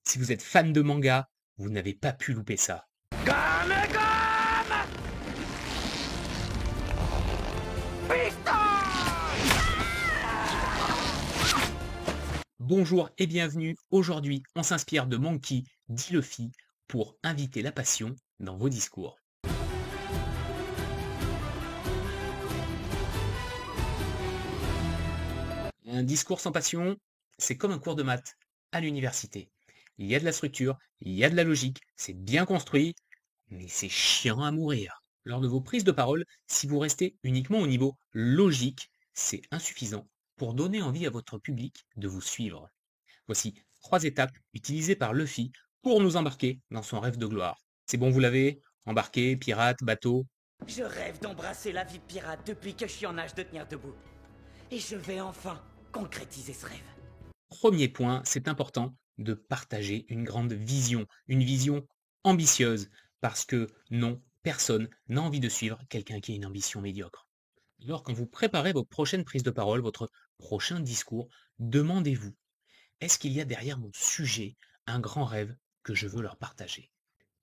Si vous êtes fan de manga, vous n'avez pas pu louper ça. Bonjour et bienvenue, aujourd'hui on s'inspire de Monkey D. Luffy pour inviter la passion dans vos discours. Un discours sans passion, c'est comme un cours de maths à l'université. Il y a de la structure, il y a de la logique, c'est bien construit, mais c'est chiant à mourir. Lors de vos prises de parole, si vous restez uniquement au niveau logique, c'est insuffisant pour donner envie à votre public de vous suivre. Voici 3 étapes utilisées par Luffy pour nous embarquer dans son rêve de gloire. C'est bon, vous l'avez? Embarqué, pirate, bateau? Je rêve d'embrasser la vie de pirate depuis que je suis en âge de tenir debout. Et je vais enfin concrétiser ce rêve. Premier point, c'est important de partager une vision ambitieuse, parce que non, personne n'a envie de suivre quelqu'un qui a une ambition médiocre. Alors, quand vous préparez vos prochaines prises de parole, votre prochain discours, demandez-vous, est-ce qu'il y a derrière mon sujet un grand rêve que je veux leur partager?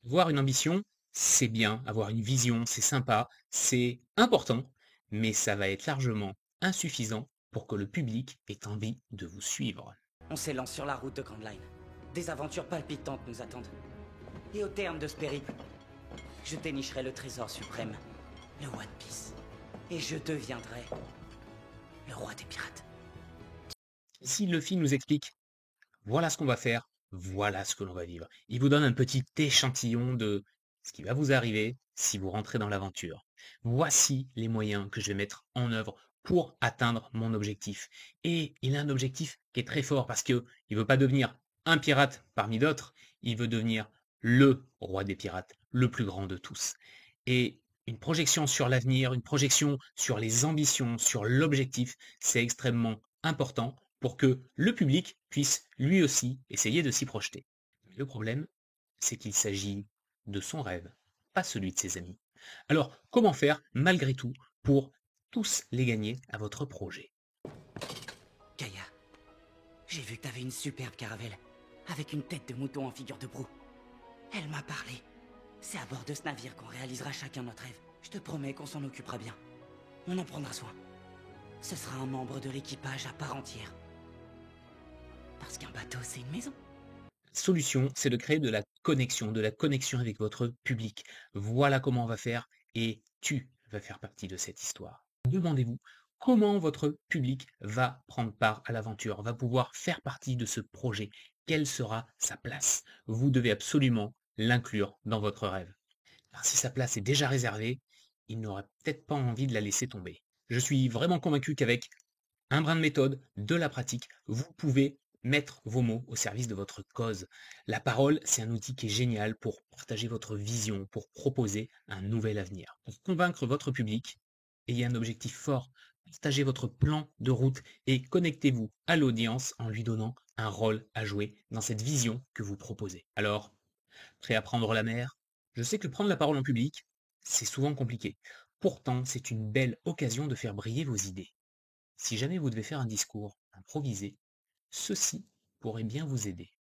Avoir une ambition, c'est bien, avoir une vision, c'est sympa, c'est important, mais ça va être largement insuffisant pour que le public ait envie de vous suivre. On s'élance sur la route de Grand Line. Des aventures palpitantes nous attendent. Et au terme de ce périple, je dénicherai le trésor suprême, le One Piece. Et je deviendrai le roi des pirates. Si Luffy nous explique, voilà ce qu'on va faire, voilà ce que l'on va vivre, il vous donne un petit échantillon de ce qui va vous arriver si vous rentrez dans l'aventure. Voici les moyens que je vais mettre en œuvre pour atteindre mon objectif. Et il a un objectif qui est très fort parce qu'il ne veut pas devenir un pirate parmi d'autres, il veut devenir le roi des pirates, le plus grand de tous. Et une projection sur l'avenir, une projection sur les ambitions, sur l'objectif, c'est extrêmement important pour que le public puisse lui aussi essayer de s'y projeter. Le problème, c'est qu'il s'agit de son rêve, pas celui de ses amis. Alors, comment faire, malgré tout, pour tous les gagner à votre projet? Gaïa, j'ai vu que t'avais une superbe caravelle, avec une tête de mouton en figure de proue. Elle m'a parlé. C'est à bord de ce navire qu'on réalisera chacun notre rêve. Je te promets qu'on s'en occupera bien. On en prendra soin. Ce sera un membre de l'équipage à part entière. Parce qu'un bateau, c'est une maison. Solution, c'est de créer de la connexion avec votre public. Voilà comment on va faire et tu vas faire partie de cette histoire. Demandez-vous comment votre public va prendre part à l'aventure, va pouvoir faire partie de ce projet. Quelle sera sa place? Vous devez absolument l'inclure dans votre rêve. Car si sa place est déjà réservée, il n'aura peut-être pas envie de la laisser tomber. Je suis vraiment convaincu qu'avec un brin de méthode, de la pratique, vous pouvez mettre vos mots au service de votre cause. La parole, c'est un outil qui est génial pour partager votre vision, pour proposer un nouvel avenir. Pour convaincre votre public, ayez un objectif fort, partagez votre plan de route et connectez-vous à l'audience en lui donnant un rôle à jouer dans cette vision que vous proposez. Alors, prêt à prendre la mer? Je sais que prendre la parole en public, c'est souvent compliqué. Pourtant, c'est une belle occasion de faire briller vos idées. Si jamais vous devez faire un discours improvisé, ceci pourrait bien vous aider.